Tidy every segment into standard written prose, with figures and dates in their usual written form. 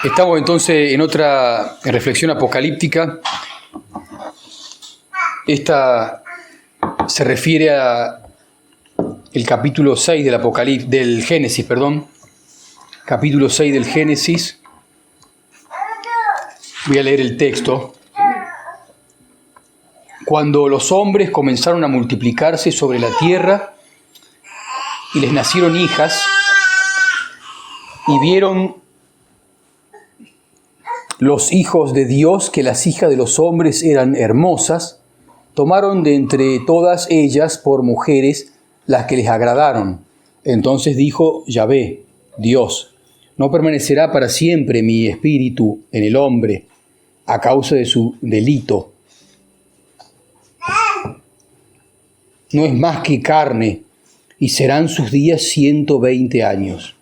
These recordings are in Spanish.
Estamos entonces en otra reflexión apocalíptica. Esta se refiere a el capítulo 6 del Génesis, capítulo 6 del Génesis. Voy a leer el texto. Cuando los hombres comenzaron a multiplicarse sobre la tierra y les nacieron hijas, y vieron los hijos de Dios que las hijas de los hombres eran hermosas, tomaron de entre todas ellas por mujeres las que les agradaron. Entonces dijo Yahvé, Dios, no permanecerá para siempre mi espíritu en el hombre a causa de su delito. No es más que carne, y serán sus días 120 años.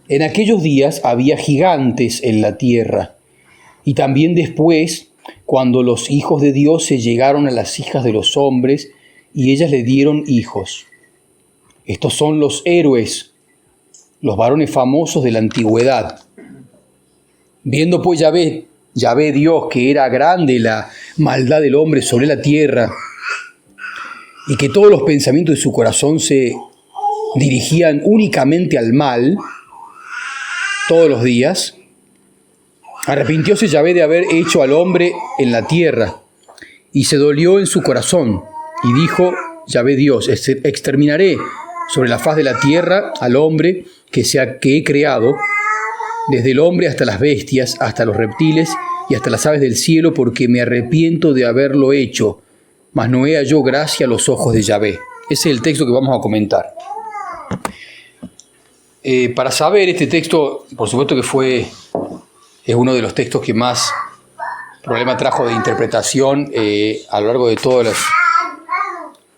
En aquellos días había gigantes en la tierra, y también después, cuando los hijos de Dios se llegaron a las hijas de los hombres, y ellas le dieron hijos. Estos son los héroes, los varones famosos de la antigüedad. Viendo pues Yahvé Dios, que era grande la maldad del hombre sobre la tierra, y que todos los pensamientos de su corazón se dirigían únicamente al mal, todos los días, arrepintióse Yahvé de haber hecho al hombre en la tierra, y se dolió en su corazón, y dijo Yahvé Dios, exterminaré sobre la faz de la tierra al hombre que he creado, desde el hombre hasta las bestias, hasta los reptiles y hasta las aves del cielo, porque me arrepiento de haberlo hecho, mas no he hallado gracia a los ojos de Yahvé. Ese es el texto que vamos a comentar. Para saber este texto, por supuesto que es uno de los textos que más problema trajo de interpretación a lo largo de todos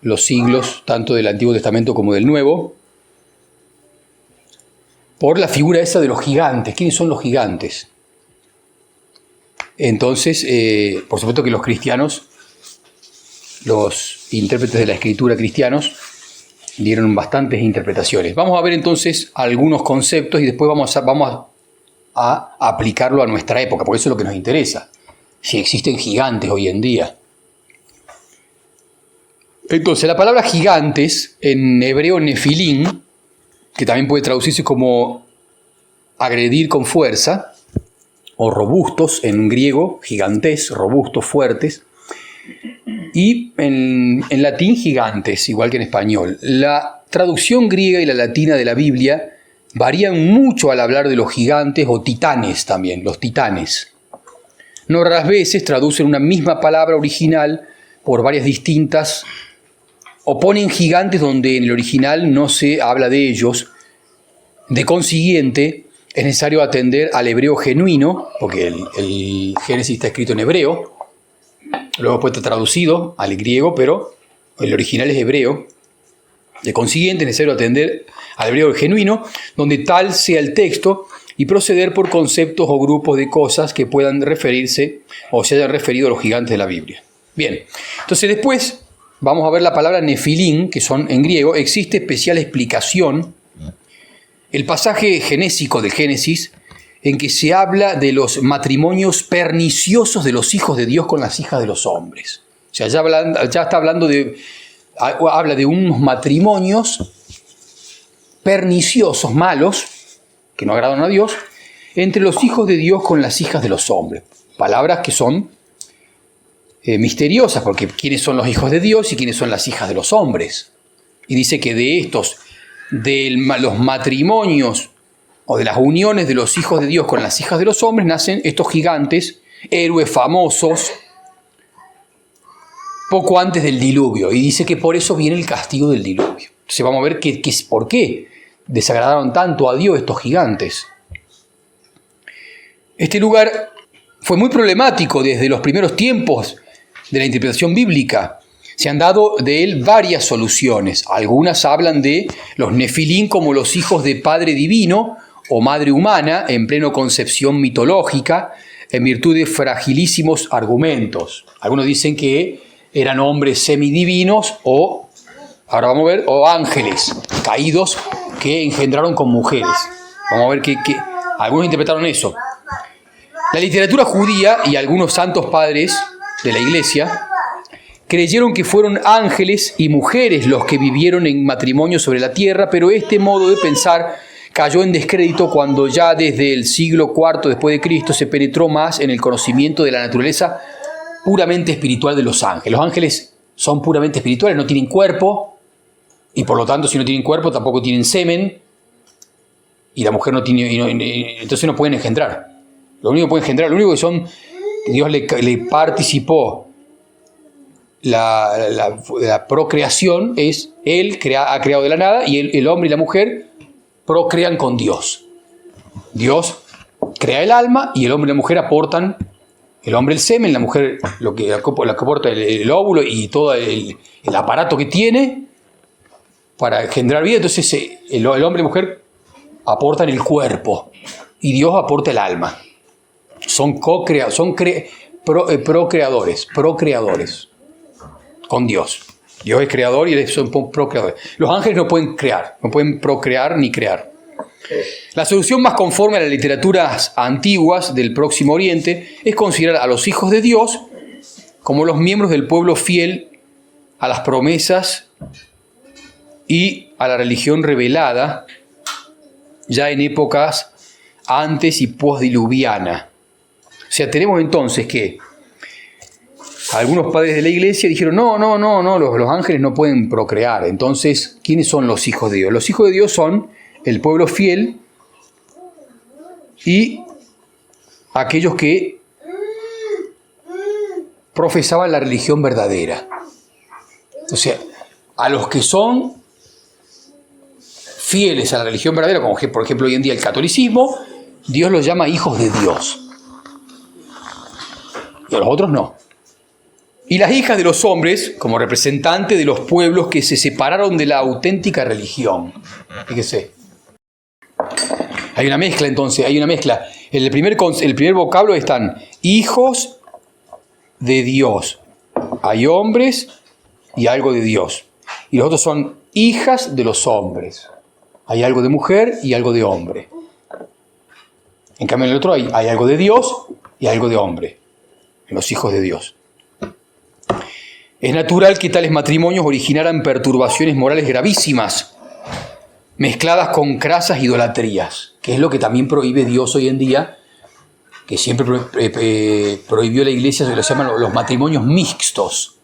los siglos, tanto del Antiguo Testamento como del Nuevo, por la figura esa de los gigantes. ¿Quiénes son los gigantes? Entonces, por supuesto que los cristianos, los intérpretes de la Escritura cristianos, dieron bastantes interpretaciones. Vamos a ver entonces algunos conceptos y después vamos a aplicarlo a nuestra época, porque eso es lo que nos interesa, si existen gigantes hoy en día. Entonces, la palabra gigantes, en hebreo nefilín, que también puede traducirse como agredir con fuerza, o robustos, en griego, gigantes, robustos, fuertes, y en latín gigantes, igual que en español. La traducción griega y la latina de la Biblia varían mucho al hablar de los gigantes o titanes también, los titanes. No raras veces traducen una misma palabra original por varias distintas, o ponen gigantes donde en el original no se habla de ellos. De consiguiente, es necesario atender al hebreo genuino, porque el Génesis está escrito en hebreo, luego puede estar traducido al griego, pero el original es hebreo. De consiguiente, es necesario atender al hebreo genuino, donde tal sea el texto, y proceder por conceptos o grupos de cosas que puedan referirse o se hayan referido a los gigantes de la Biblia. Bien, entonces después vamos a ver la palabra nefilín, que son en griego. Existe especial explicación. El pasaje genésico del Génesis, en que se habla de los matrimonios perniciosos de los hijos de Dios con las hijas de los hombres. O sea, ya está hablando habla de unos matrimonios perniciosos, malos, que no agradan a Dios, entre los hijos de Dios con las hijas de los hombres. Palabras que son misteriosas, porque ¿quiénes son los hijos de Dios y quiénes son las hijas de los hombres? Y dice que de los matrimonios o de las uniones de los hijos de Dios con las hijas de los hombres, nacen estos gigantes, héroes famosos, poco antes del diluvio. Y dice que por eso viene el castigo del diluvio. Entonces vamos a ver por qué desagradaron tanto a Dios estos gigantes. Este lugar fue muy problemático desde los primeros tiempos de la interpretación bíblica. Se han dado de él varias soluciones. Algunas hablan de los nefilín como los hijos de padre divino o madre humana en pleno concepción mitológica, en virtud de fragilísimos argumentos. Algunos dicen que eran hombres semidivinos o ángeles caídos que engendraron con mujeres. Vamos a ver que algunos interpretaron eso. La literatura judía y algunos santos padres de la iglesia creyeron que fueron ángeles y mujeres los que vivieron en matrimonio sobre la tierra, pero este modo de pensar cayó en descrédito cuando ya desde el siglo IV después de Cristo se penetró más en el conocimiento de la naturaleza puramente espiritual de los ángeles. Los ángeles son puramente espirituales, no tienen cuerpo, y por lo tanto si no tienen cuerpo tampoco tienen semen, y la mujer no tiene, entonces no pueden engendrar. Lo único que pueden engendrar, lo único que son, Dios le participó la procreación es Él ha creado de la nada y el hombre y la mujer procrean con Dios. Dios crea el alma y el hombre y la mujer aportan, el hombre el semen, la mujer lo que aporta el óvulo y todo el aparato que tiene para engendrar vida. Entonces el hombre y la mujer aportan el cuerpo y Dios aporta el alma. Son procreadores con Dios. Dios es creador y ellos son procreadores. Los ángeles no pueden crear, no pueden procrear ni crear. La solución más conforme a las literaturas antiguas del Próximo Oriente es considerar a los hijos de Dios como los miembros del pueblo fiel a las promesas y a la religión revelada ya en épocas antes y postdiluviana. O sea, tenemos entonces que algunos padres de la iglesia dijeron, no, los ángeles no pueden procrear. Entonces, ¿quiénes son los hijos de Dios? Los hijos de Dios son el pueblo fiel y aquellos que profesaban la religión verdadera. O sea, a los que son fieles a la religión verdadera, como por ejemplo hoy en día el catolicismo, Dios los llama hijos de Dios. Y a los otros no. Y las hijas de los hombres, como representantes de los pueblos que se separaron de la auténtica religión. Fíjese. Hay una mezcla entonces, En el primer vocablo están hijos de Dios. Hay hombres y algo de Dios. Y los otros son hijas de los hombres. Hay algo de mujer y algo de hombre. En cambio en el otro hay algo de Dios y algo de hombre. En los hijos de Dios. Es natural que tales matrimonios originaran perturbaciones morales gravísimas, mezcladas con crasas idolatrías, que es lo que también prohíbe Dios hoy en día, que siempre prohibió la iglesia, se los llaman los matrimonios mixtos,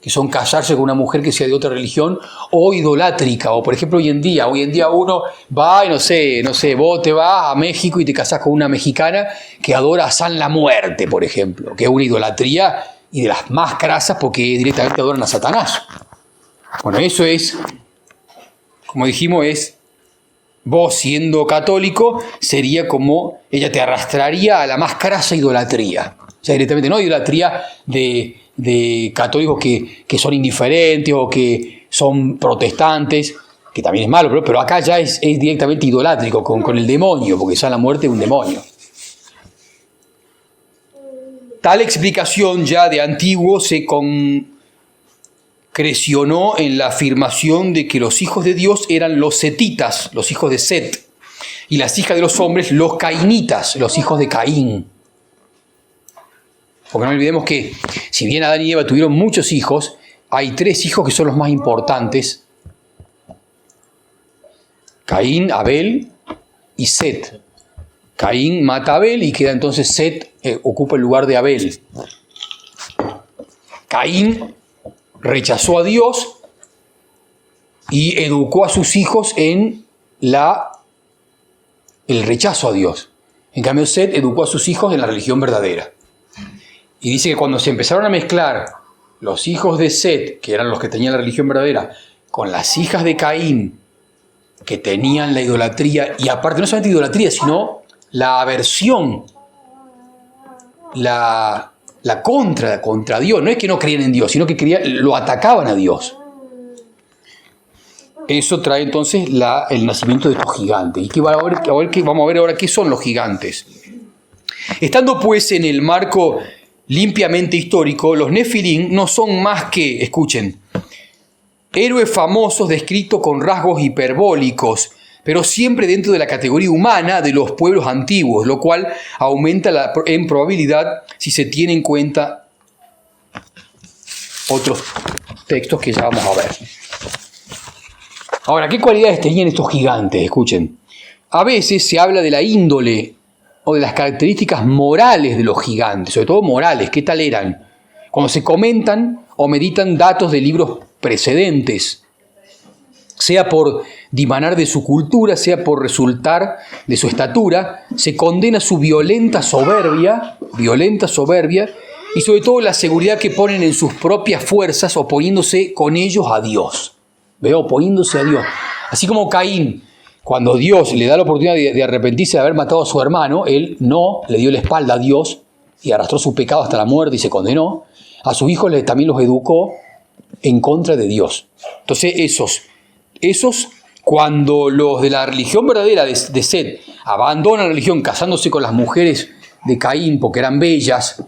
que son casarse con una mujer que sea de otra religión o idolátrica. O por ejemplo hoy en día uno va y no sé, vos te vas a México y te casás con una mexicana que adora a San la Muerte, por ejemplo, que es una idolatría y de las más crasas porque directamente adoran a Satanás. Bueno, eso es, como dijimos, vos siendo católico, sería como, ella te arrastraría a la más crasa idolatría. O sea, directamente no idolatría de católicos que son indiferentes o que son protestantes, que también es malo, pero acá ya es directamente idolátrico con el demonio, porque San la Muerte es un demonio. Tal explicación ya de antiguo se concrecionó en la afirmación de que los hijos de Dios eran los setitas, los hijos de Set, y las hijas de los hombres, los cainitas, los hijos de Caín. Porque no olvidemos que, si bien Adán y Eva tuvieron muchos hijos, hay 3 hijos que son los más importantes: Caín, Abel y Set. Caín mata a Abel y queda entonces Set, ocupa el lugar de Abel. Caín rechazó a Dios y educó a sus hijos en el rechazo a Dios. En cambio, Set educó a sus hijos en la religión verdadera. Y dice que cuando se empezaron a mezclar los hijos de Set, que eran los que tenían la religión verdadera, con las hijas de Caín, que tenían la idolatría, y aparte no solamente idolatría, sino la aversión, la contra Dios. No es que no creían en Dios, sino que lo atacaban a Dios. Eso trae entonces el nacimiento de estos gigantes. Y vamos a ver ahora qué son los gigantes. Estando pues en el marco limpiamente histórico, los Nefilim no son más que, escuchen, héroes famosos descritos con rasgos hiperbólicos pero siempre dentro de la categoría humana de los pueblos antiguos, lo cual aumenta en probabilidad si se tiene en cuenta otros textos que ya vamos a ver. Ahora, ¿qué cualidades tenían estos gigantes? Escuchen. A veces se habla de la índole o de las características morales de los gigantes, sobre todo morales. ¿Qué tal eran? Cuando se comentan o meditan datos de libros precedentes, sea por dimanar de su cultura, sea por resultar de su estatura, se condena su violenta soberbia, y sobre todo la seguridad que ponen en sus propias fuerzas, oponiéndose con ellos a Dios. ¿Veo? Oponiéndose a Dios. Así como Caín, cuando Dios le da la oportunidad de arrepentirse de haber matado a su hermano, él no le dio la espalda a Dios y arrastró su pecado hasta la muerte y se condenó. A sus hijos también los educó en contra de Dios. Entonces esos cuando los de la religión verdadera de Set abandonan la religión casándose con las mujeres de Caín porque eran bellas,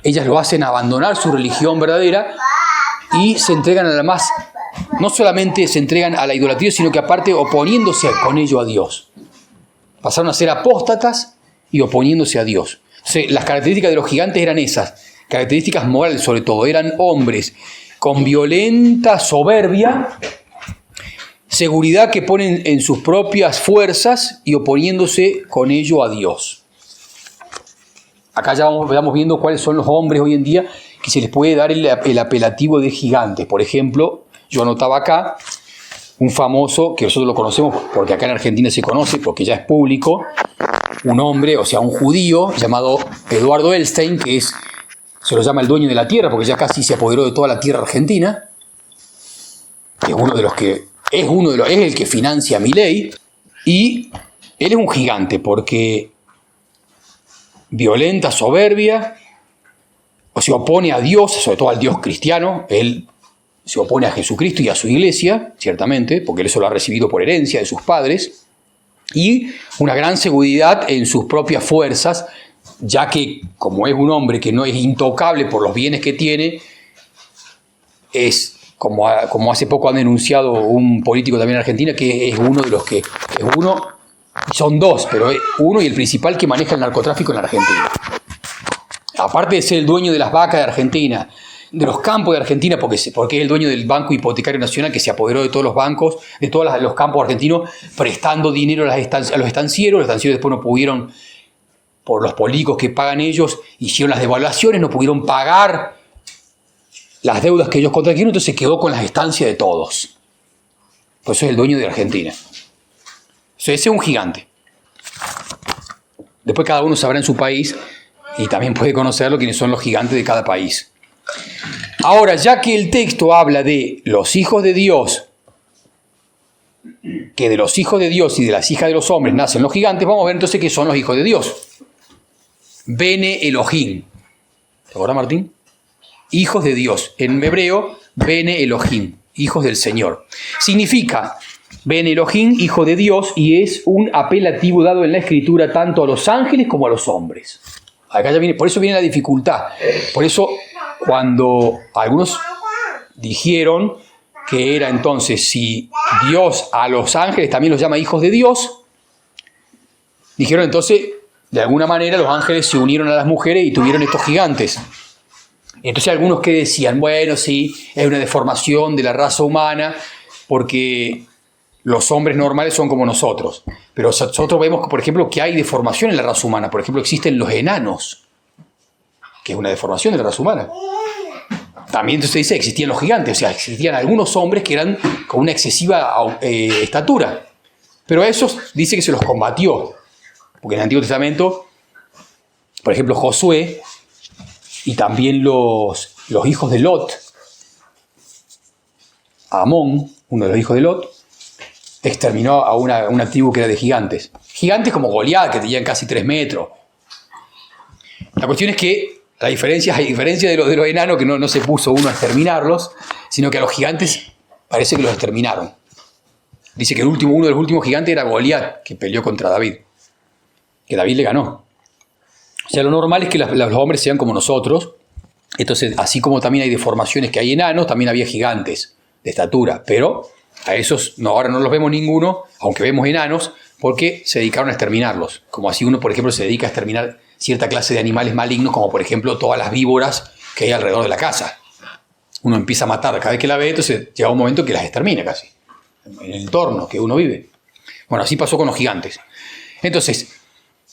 ellas lo hacen abandonar su religión verdadera y se entregan a la más, no solamente se entregan a la idolatría, sino que aparte oponiéndose con ello a Dios. Pasaron a ser apóstatas y oponiéndose a Dios. Entonces, las características de los gigantes eran esas, características morales sobre todo, eran hombres con violenta soberbia, seguridad que ponen en sus propias fuerzas y oponiéndose con ello a Dios. Acá ya vamos viendo cuáles son los hombres hoy en día que se les puede dar el apelativo de gigantes. Por ejemplo, yo anotaba acá un famoso, que nosotros lo conocemos porque acá en Argentina se conoce, porque ya es público, un hombre, o sea, un judío llamado Eduardo Elstein, que se lo llama el dueño de la tierra, porque ya casi se apoderó de toda la tierra argentina, que es el que financia a Milei, y él es un gigante porque violenta soberbia, o se opone a Dios, sobre todo al Dios cristiano. Él se opone a Jesucristo y a su iglesia, ciertamente, porque él eso lo ha recibido por herencia de sus padres, y una gran seguridad en sus propias fuerzas, ya que como es un hombre que no es intocable por los bienes que tiene, es como hace poco han denunciado un político también en Argentina, que es uno de los que, son dos, pero es uno y el principal que maneja el narcotráfico en la Argentina. Aparte de ser el dueño de las vacas de Argentina, de los campos de Argentina, porque es el dueño del Banco Hipotecario Nacional, que se apoderó de todos los bancos, de todos los campos argentinos, prestando dinero a los estancieros. Los estancieros después no pudieron, por los políticos que pagan ellos, hicieron las devaluaciones, no pudieron pagar las deudas que ellos contrajeron, entonces se quedó con las estancias de todos. Por eso es el dueño de Argentina. Ese es un gigante. Después cada uno sabrá en su país y también puede conocerlo quiénes son los gigantes de cada país. Ahora, ya que el texto habla de los hijos de Dios, que de los hijos de Dios y de las hijas de los hombres nacen los gigantes, vamos a ver entonces qué son los hijos de Dios. Bene Elohim. ¿Te acuerdas, Martín? Hijos de Dios. En hebreo, Bene Elohim, hijos del Señor. Significa Bene Elohim, hijo de Dios, y es un apelativo dado en la Escritura tanto a los ángeles como a los hombres. Acá ya viene, por eso viene la dificultad. Por eso, cuando algunos dijeron que era entonces, si Dios a los ángeles también los llama hijos de Dios, dijeron entonces, de alguna manera los ángeles se unieron a las mujeres y tuvieron estos gigantes. Entonces algunos que decían, bueno, sí, es una deformación de la raza humana, porque los hombres normales son como nosotros. Pero nosotros vemos, por ejemplo, que hay deformación en la raza humana. Por ejemplo, existen los enanos, que es una deformación de la raza humana. También entonces dice, existían los gigantes, o sea, existían algunos hombres que eran con una excesiva estatura. Pero a esos dice que se los combatió. Porque en el Antiguo Testamento, por ejemplo, Josué y también los hijos de Lot, Amón, uno de los hijos de Lot, exterminó a una tribu que era de gigantes. Gigantes como Goliat, que tenían casi 3 metros. La cuestión es que a diferencia de los enanos, que no se puso uno a exterminarlos, sino que a los gigantes parece que los exterminaron. Dice que uno de los últimos gigantes era Goliat, que peleó contra David. Que David le ganó. O sea, lo normal es que los hombres sean como nosotros. Entonces, así como también hay deformaciones que hay enanos, también había gigantes de estatura. Pero A esos ahora no los vemos ninguno, aunque vemos enanos, porque se dedicaron a exterminarlos. Como así uno, por ejemplo, se dedica a exterminar cierta clase de animales malignos, como por ejemplo todas las víboras que hay alrededor de la casa. Uno empieza a matar cada vez que la ve, entonces llega un momento que las extermina casi, en el entorno que uno vive. Bueno, así pasó con los gigantes. Entonces,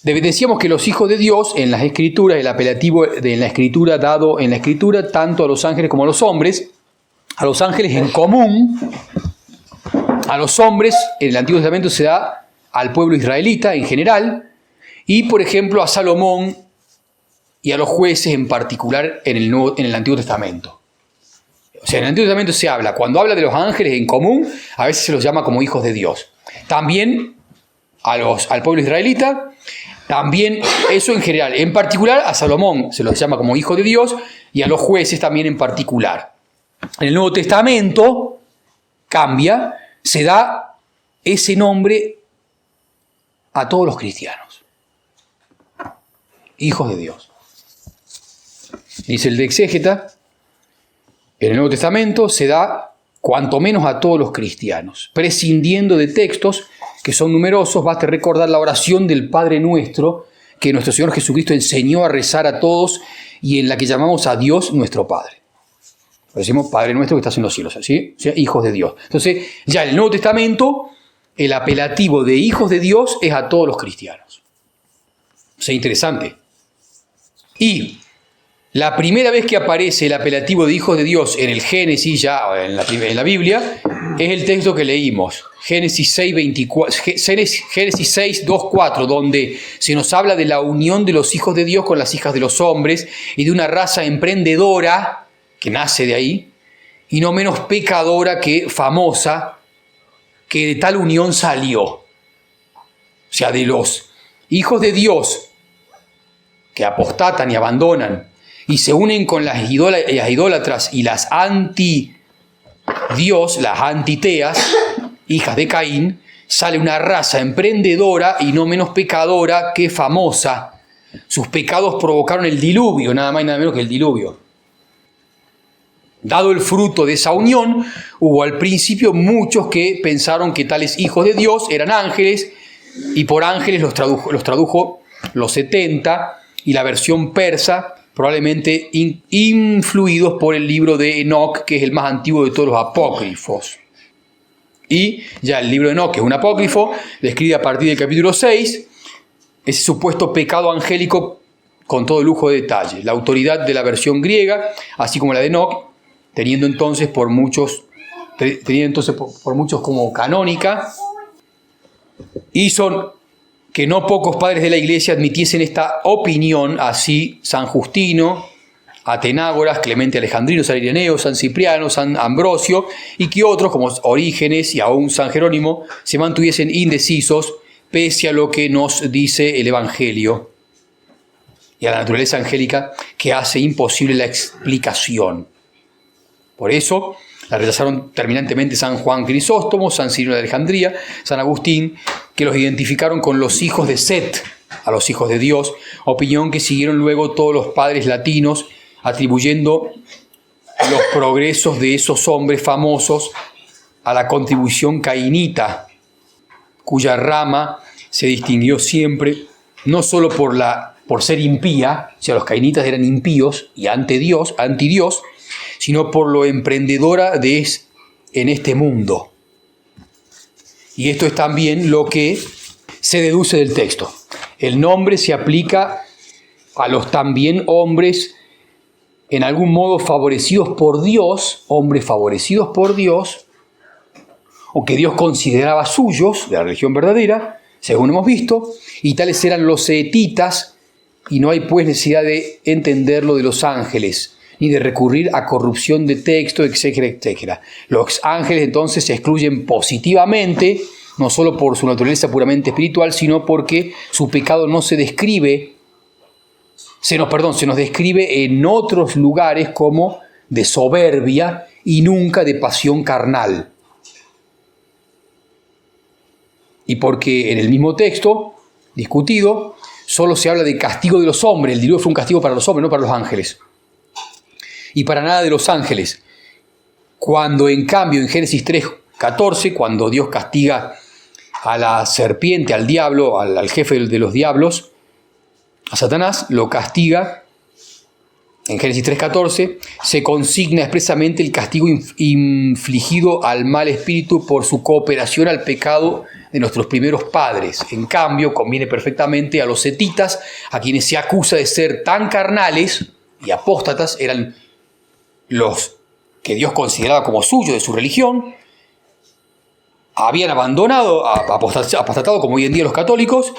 decíamos que los hijos de Dios, en las escrituras, el apelativo en la escritura dado en la escritura, tanto a los ángeles como a los hombres en común, a los hombres en el Antiguo Testamento se da al pueblo israelita en general, y por ejemplo a Salomón y a los jueces en particular en el Antiguo Testamento. O sea, en el Antiguo Testamento se habla, cuando habla de los ángeles en común, a veces se los llama como hijos de Dios. También al pueblo israelita, también eso en general. En particular a Salomón se los llama como hijo de Dios y a los jueces también en particular. En el Nuevo Testamento cambia, se da ese nombre a todos los cristianos. Hijos de Dios. Dice el de exégeta, en el Nuevo Testamento se da cuanto menos a todos los cristianos, prescindiendo de textos que son numerosos. Basta recordar la oración del Padre Nuestro que nuestro Señor Jesucristo enseñó a rezar a todos y en la que llamamos a Dios nuestro Padre. Decimos Padre Nuestro que estás en los cielos, ¿sí? O sea, hijos de Dios. Entonces, ya en el Nuevo Testamento, el apelativo de hijos de Dios es a todos los cristianos. O sea, interesante. Y la primera vez que aparece el apelativo de hijos de Dios en el Génesis, ya en la Biblia, es el texto que leímos, Génesis 6, 2, 4, donde se nos habla de la unión de los hijos de Dios con las hijas de los hombres y de una raza emprendedora que nace de ahí, y no menos pecadora que famosa, que de tal unión salió. O sea, de los hijos de Dios que apostatan y abandonan y se unen con las idólatras y las anti-Dios, las antiteas, hijas de Caín, sale una raza emprendedora y no menos pecadora que famosa. Sus pecados provocaron el diluvio, nada más y nada menos que el diluvio. Dado el fruto de esa unión, hubo al principio muchos que pensaron que tales hijos de Dios eran ángeles, y por ángeles los tradujo los 70, y la versión persa, probablemente influidos por el libro de Enoc, que es el más antiguo de todos los apócrifos. Y ya el libro de Enoc, que es un apócrifo, describe a partir del capítulo 6 ese supuesto pecado angélico con todo lujo de detalle. La autoridad de la versión griega, así como la de Enoc, teniendo entonces por muchos como canónica, hizo que no pocos padres de la Iglesia admitiesen esta opinión, así San Justino, Atenágoras, Clemente Alejandrino, San Ireneo, San Cipriano, San Ambrosio, y que otros, como Orígenes y aún San Jerónimo, se mantuviesen indecisos pese a lo que nos dice el Evangelio y a la naturaleza angélica que hace imposible la explicación. Por eso la rechazaron terminantemente San Juan Crisóstomo, San Cirilo de Alejandría, San Agustín, que los identificaron con los hijos de Set, a los hijos de Dios, opinión que siguieron luego todos los padres latinos, atribuyendo los progresos de esos hombres famosos a la contribución cainita, cuya rama se distinguió siempre, no solo por ser impía, o sea, los cainitas eran impíos y antidios, sino por lo emprendedora en este mundo. Y esto es también lo que se deduce del texto. El nombre se aplica a los también hombres en algún modo favorecidos por Dios, hombres favorecidos por Dios, o que Dios consideraba suyos, de la religión verdadera, según hemos visto, y tales eran los setitas, y no hay pues necesidad de entenderlo de los ángeles, ni de recurrir a corrupción de texto, etcétera, etcétera. Los ángeles entonces se excluyen positivamente, no solo por su naturaleza puramente espiritual, sino porque su pecado no se describe, se nos describe en otros lugares como de soberbia y nunca de pasión carnal. Y porque en el mismo texto discutido solo se habla de castigo de los hombres, el diluvio fue un castigo para los hombres, no para los ángeles. Y para nada de los ángeles. Cuando en cambio en Génesis 3, 14, cuando Dios castiga a la serpiente, al diablo, al jefe de los diablos, a Satanás, lo castiga. En Génesis 3:14 se consigna expresamente el castigo infligido al mal espíritu por su cooperación al pecado de nuestros primeros padres. En cambio, conviene perfectamente a los setitas, a quienes se acusa de ser tan carnales y apóstatas, eran los que Dios consideraba como suyos de su religión, habían abandonado, apostatado como hoy en día los católicos,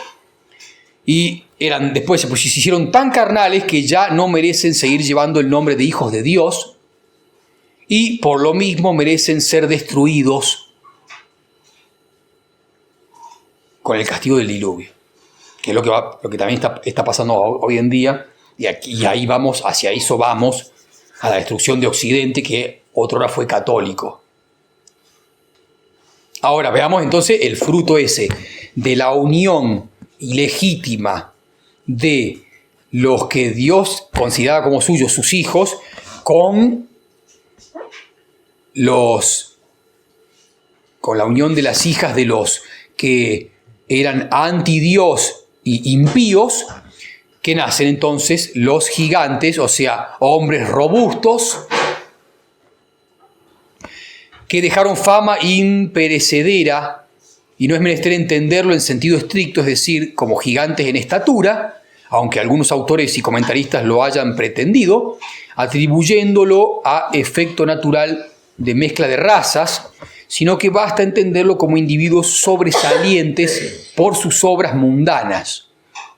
y después se hicieron tan carnales que ya no merecen seguir llevando el nombre de hijos de Dios y por lo mismo merecen ser destruidos con el castigo del diluvio, que es lo que también está pasando hoy en día, y ahí vamos, hacia eso vamos, a la destrucción de Occidente, que otrora fue católico. Ahora veamos entonces el fruto ese de la unión ilegítima de los que Dios consideraba como suyos, sus hijos, con la unión de las hijas de los que eran anti-Dios y impíos, que nacen entonces los gigantes, o sea, hombres robustos, que dejaron fama imperecedera. Y no es menester entenderlo en sentido estricto, es decir, como gigantes en estatura, aunque algunos autores y comentaristas lo hayan pretendido, atribuyéndolo a efecto natural de mezcla de razas, sino que basta entenderlo como individuos sobresalientes por sus obras mundanas.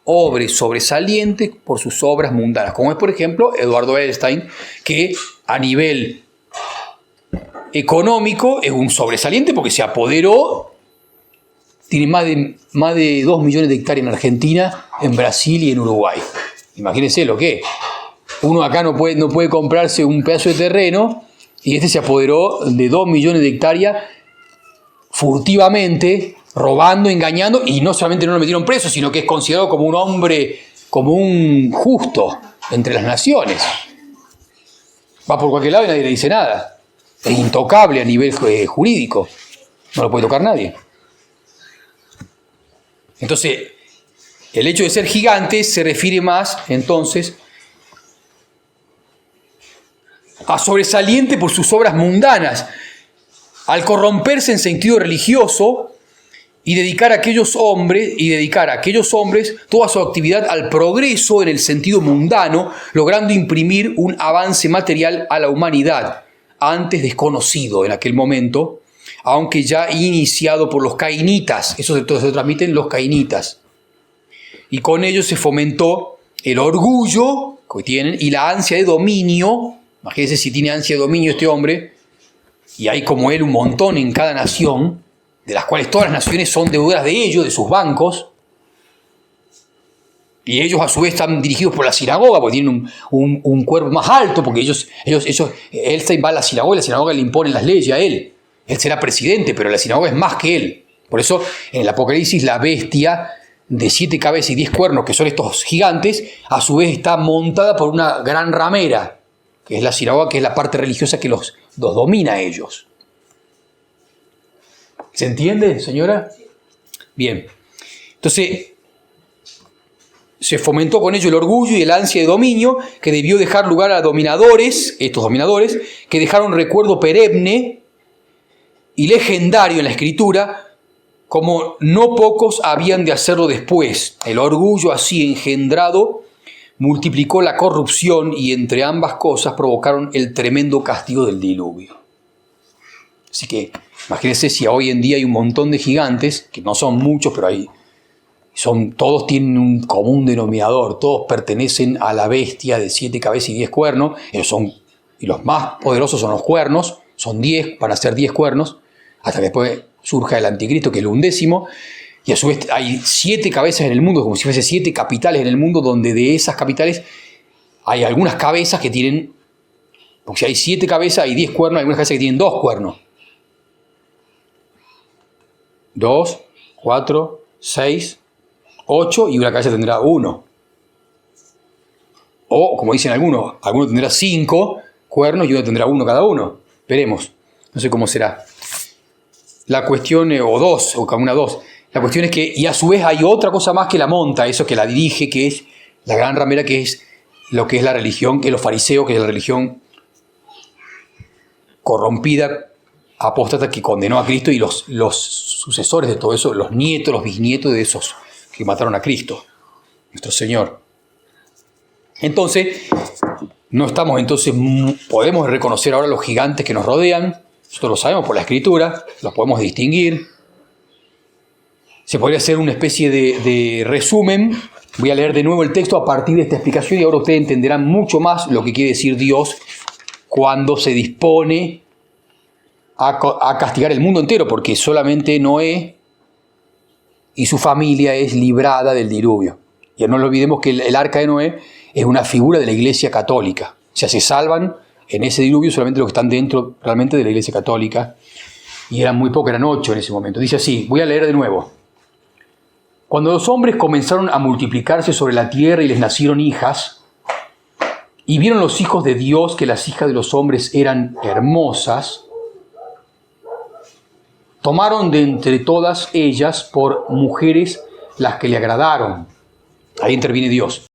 Hombres sobresalientes por sus obras mundanas, como es, por ejemplo, Eduardo Einstein, que a nivel económico es un sobresaliente porque se apoderó. Tiene más de 2 millones de hectáreas en Argentina, en Brasil y en Uruguay. Imagínense lo que es. Uno acá no puede comprarse un pedazo de terreno y este se apoderó de 2 millones de hectáreas furtivamente, robando, engañando, y no solamente no lo metieron preso, sino que es considerado como un hombre, como un justo entre las naciones. Va por cualquier lado y nadie le dice nada. Es intocable a nivel jurídico. No lo puede tocar nadie. Entonces, el hecho de ser gigante se refiere más, entonces, a sobresaliente por sus obras mundanas, al corromperse en sentido religioso y dedicar a aquellos hombres toda su actividad al progreso en el sentido mundano, logrando imprimir un avance material a la humanidad, antes desconocido en aquel momento, aunque ya iniciado por los cainitas. Eso se transmiten los cainitas. Y con ello se fomentó el orgullo que tienen y la ansia de dominio. Imagínense si tiene ansia de dominio este hombre, y hay como él un montón en cada nación, de las cuales todas las naciones son deudoras de ellos, de sus bancos, y ellos a su vez están dirigidos por la sinagoga, porque tienen un cuerpo más alto, porque él va a la sinagoga y la sinagoga le impone las leyes a él. Él será presidente, pero la sinagoga es más que él. Por eso, en el Apocalipsis, la bestia de 7 cabezas y 10 cuernos, que son estos gigantes, a su vez está montada por una gran ramera, que es la sinagoga, que es la parte religiosa que los domina a ellos. ¿Se entiende, señora? Bien. Entonces, se fomentó con ello el orgullo y el ansia de dominio, que debió dejar lugar a estos dominadores, que dejaron recuerdo perenne y legendario en la Escritura, como no pocos habían de hacerlo después. El orgullo así engendrado multiplicó la corrupción y entre ambas cosas provocaron el tremendo castigo del diluvio. Así que imagínense si hoy en día hay un montón de gigantes, que no son muchos, pero todos tienen un común denominador, todos pertenecen a la bestia de 7 cabezas y 10 cuernos, y los más poderosos son los cuernos, son 10, van a ser 10 cuernos, hasta que después surja el anticristo, que es el 11º, y a su vez hay 7 cabezas en el mundo, como si fuese 7 capitales en el mundo, donde de esas capitales hay algunas cabezas que tienen, porque si hay 7 cabezas, hay 10 cuernos, hay algunas cabezas que tienen 2 cuernos. 2, 4, 6, 8, y una cabeza tendrá 1. O, como dicen algunos tendrá 5 cuernos y uno tendrá 1 cada uno. Veremos, no sé cómo será. La cuestión, o dos, o como una dos. La cuestión es que, y a su vez hay otra cosa más que la monta, eso que la dirige, que es la gran ramera, que es lo que es la religión, que es los fariseos, que es la religión corrompida, apóstata, que condenó a Cristo, y los sucesores de todo eso, los nietos, los bisnietos de esos que mataron a Cristo, nuestro Señor. Entonces, podemos reconocer ahora los gigantes que nos rodean. Nosotros lo sabemos por la Escritura, los podemos distinguir. Se podría hacer una especie de resumen. Voy a leer de nuevo el texto a partir de esta explicación y ahora ustedes entenderán mucho más lo que quiere decir Dios cuando se dispone a castigar el mundo entero, porque solamente Noé y su familia es librada del diluvio. Y no lo olvidemos que el arca de Noé es una figura de la Iglesia Católica. O sea, se salvan en ese diluvio solamente los que están dentro realmente de la Iglesia Católica. Y eran muy pocos, eran 8 en ese momento. Dice así, voy a leer de nuevo. Cuando los hombres comenzaron a multiplicarse sobre la tierra y les nacieron hijas, y vieron los hijos de Dios que las hijas de los hombres eran hermosas, tomaron de entre todas ellas por mujeres las que le agradaron. Ahí interviene Dios.